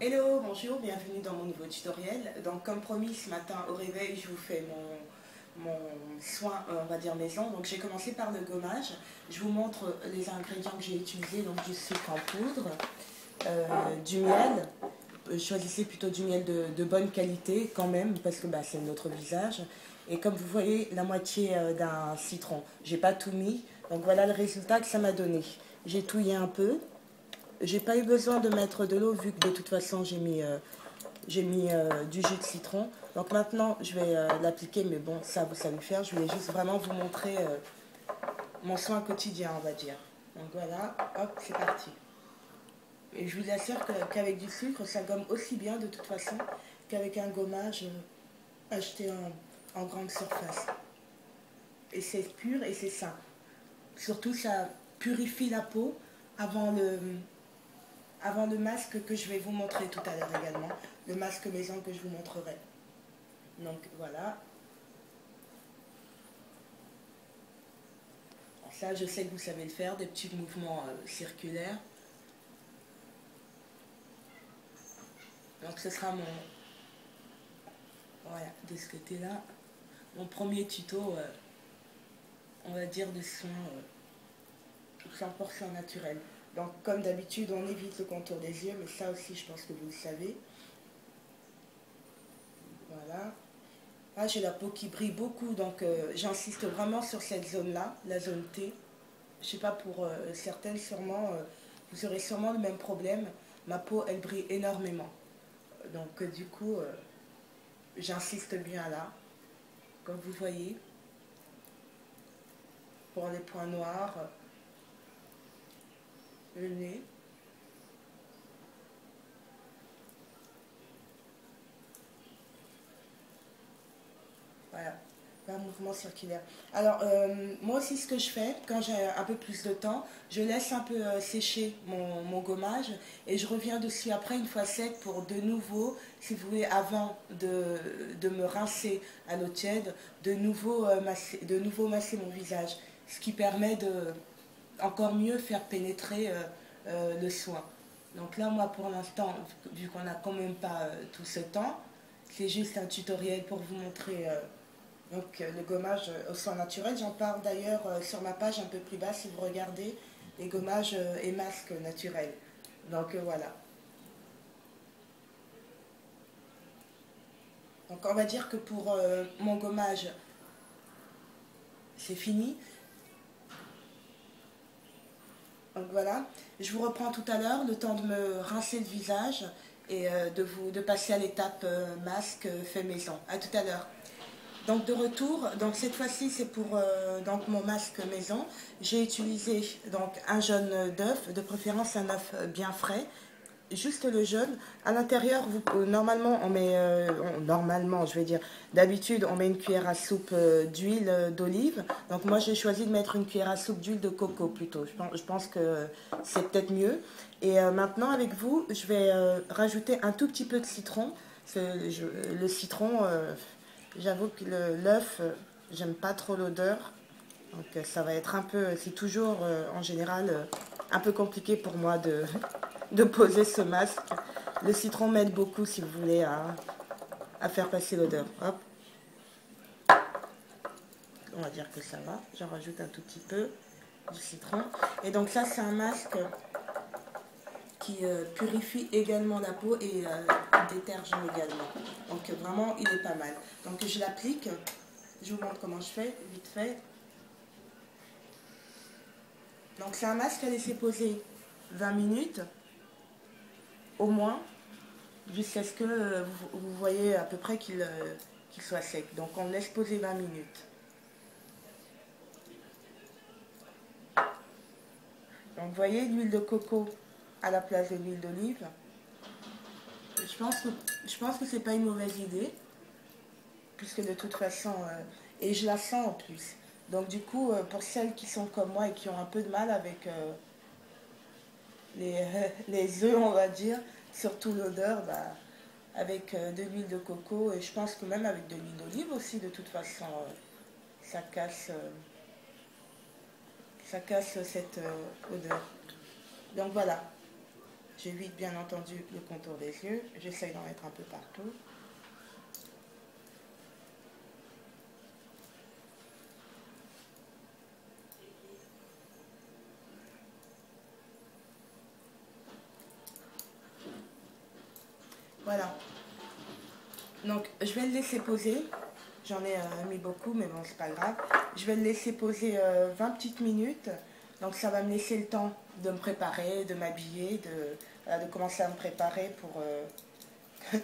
Hello, bonjour, bienvenue dans mon nouveau tutoriel. Donc comme promis ce matin au réveil, je vous fais mon soin, on va dire maison. Donc j'ai commencé par le gommage. Je vous montre les ingrédients que j'ai utilisés. Donc du sucre en poudre, du miel. Choisissez plutôt du miel de bonne qualité quand même parce que c'est notre visage. Et comme vous voyez, la moitié d'un citron. J'ai pas tout mis. Donc voilà le résultat que ça m'a donné. J'ai touillé un peu. J'ai pas eu besoin de mettre de l'eau vu que de toute façon j'ai mis du jus de citron. Donc maintenant je vais l'appliquer, mais bon, ça vous savez faire. Je voulais juste vraiment vous montrer mon soin quotidien, on va dire. Donc voilà, hop, c'est parti. Et je vous assure qu'avec du sucre, ça gomme aussi bien de toute façon qu'avec un gommage acheté en grande surface. Et c'est pur et c'est sain. Surtout, ça purifie la peau avant le masque que je vais vous montrer tout à l'heure également. Le masque maison que je vous montrerai. Donc voilà. Ça, je sais que vous savez le faire, des petits mouvements circulaires. Donc ce sera voilà, de ce côté-là, mon premier tuto, on va dire, de soins 100% naturel. Donc comme d'habitude, on évite le contour des yeux, mais ça aussi, je pense que vous le savez. Voilà. Là, j'ai la peau qui brille beaucoup, donc j'insiste vraiment sur cette zone-là, la zone T. Je sais pas, pour certaines, sûrement, vous aurez sûrement le même problème. Ma peau, elle brille énormément. Donc, du coup, j'insiste bien là, comme vous voyez, pour les points noirs, le nez. Voilà, un mouvement circulaire. Alors, moi aussi, ce que je fais, quand j'ai un peu plus de temps, je laisse un peu sécher mon gommage et je reviens dessus après, une fois sec, pour de nouveau, si vous voulez, avant de me rincer à l'eau tiède, de nouveau masser mon visage. Ce qui permet de encore mieux faire pénétrer le soin. Donc là, moi, pour l'instant, vu qu'on n'a quand même pas tout ce temps, c'est juste un tutoriel pour vous montrer le gommage au soin naturel. J'en parle d'ailleurs sur ma page un peu plus bas si vous regardez les gommages et masques naturels. Donc voilà. Donc on va dire que pour mon gommage, c'est fini. Donc voilà. Je vous reprends tout à l'heure, le temps de me rincer le visage et de passer à l'étape masque fait maison. À tout à l'heure. Donc de retour, donc cette fois-ci c'est pour donc mon masque maison. J'ai utilisé donc un jaune d'œuf, de préférence un œuf bien frais, juste le jaune. À l'intérieur, normalement on met, normalement je vais dire, d'habitude on met une cuillère à soupe d'huile d'olive. Donc moi j'ai choisi de mettre une cuillère à soupe d'huile de coco plutôt. Je pense que c'est peut-être mieux. Et maintenant avec vous, je vais rajouter un tout petit peu de citron. Le citron, j'avoue que l'œuf, j'aime pas trop l'odeur. Donc ça va être un peu, c'est toujours en général un peu compliqué pour moi de poser ce masque. Le citron m'aide beaucoup si vous voulez à faire passer l'odeur. Hop, on va dire que ça va. J'en rajoute un tout petit peu du citron. Et donc ça c'est un masque qui purifie également la peau et détergent également. Donc vraiment il est pas mal. Donc je l'applique. Je vous montre comment je fais, vite fait. Donc c'est un masque à laisser poser 20 minutes, au moins, jusqu'à ce que vous voyez à peu près qu'il soit sec. Donc on laisse poser 20 minutes. Donc vous voyez l'huile de coco à la place de l'huile d'olive. Je pense que c'est pas une mauvaise idée, puisque de toute façon, et je la sens en plus. Donc du coup, pour celles qui sont comme moi et qui ont un peu de mal avec les, les œufs, on va dire, surtout l'odeur, avec de l'huile de coco, et je pense que même avec de l'huile d'olive aussi, de toute façon, ça casse, ça casse cette odeur. Donc voilà, J'évite bien entendu le contour des yeux. J'essaye d'en mettre un peu partout. Voilà. Donc, je vais le laisser poser. J'en ai mis beaucoup, mais bon, c'est pas grave. Je vais le laisser poser 20 petites minutes. Donc, ça va me laisser le temps de me préparer, de m'habiller, de commencer à me préparer pour,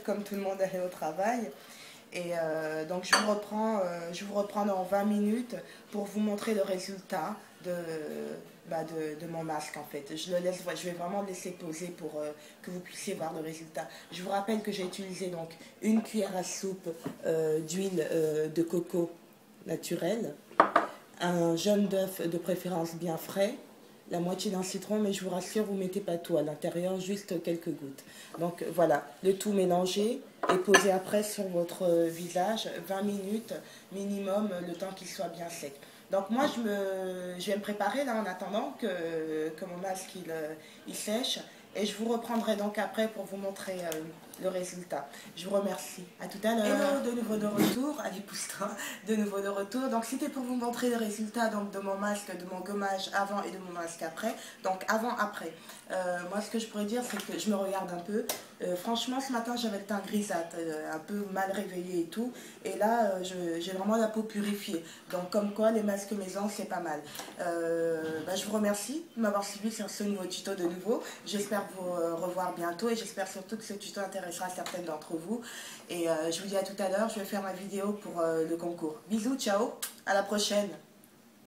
comme tout le monde, aller au travail. Et donc, je vous reprends dans 20 minutes pour vous montrer le résultat de mon masque, en fait. Je vais vraiment le laisser poser pour que vous puissiez voir le résultat. Je vous rappelle que j'ai utilisé donc une cuillère à soupe d'huile de coco naturelle, un jaune d'œuf de préférence bien frais, la moitié d'un citron, mais je vous rassure, vous ne mettez pas tout à l'intérieur, juste quelques gouttes. Donc voilà, le tout mélangé et posé après sur votre visage, 20 minutes minimum, le temps qu'il soit bien sec. Donc moi, je vais me préparer là en attendant que mon masque il sèche. Et je vous reprendrai donc après pour vous montrer le résultat. Je vous remercie. À tout à l'heure. Hello, de nouveau de retour. Allez, pousse-toi. De nouveau de retour. Donc c'était pour vous montrer le résultat donc, de mon masque, de mon gommage avant et de mon masque après. Donc avant-après. Moi, ce que je pourrais dire, c'est que je me regarde un peu. Franchement, ce matin, j'avais le teint grisâtre, un peu mal réveillé et tout. Et là, j'ai vraiment la peau purifiée. Donc comme quoi, les masques maison, c'est pas mal. Je vous remercie de m'avoir suivi sur ce nouveau tuto de nouveau. J'espère vous revoir bientôt et j'espère surtout que ce tuto intéressera certaines d'entre vous. Et je vous dis à tout à l'heure, je vais faire ma vidéo pour le concours. Bisous, ciao, à la prochaine.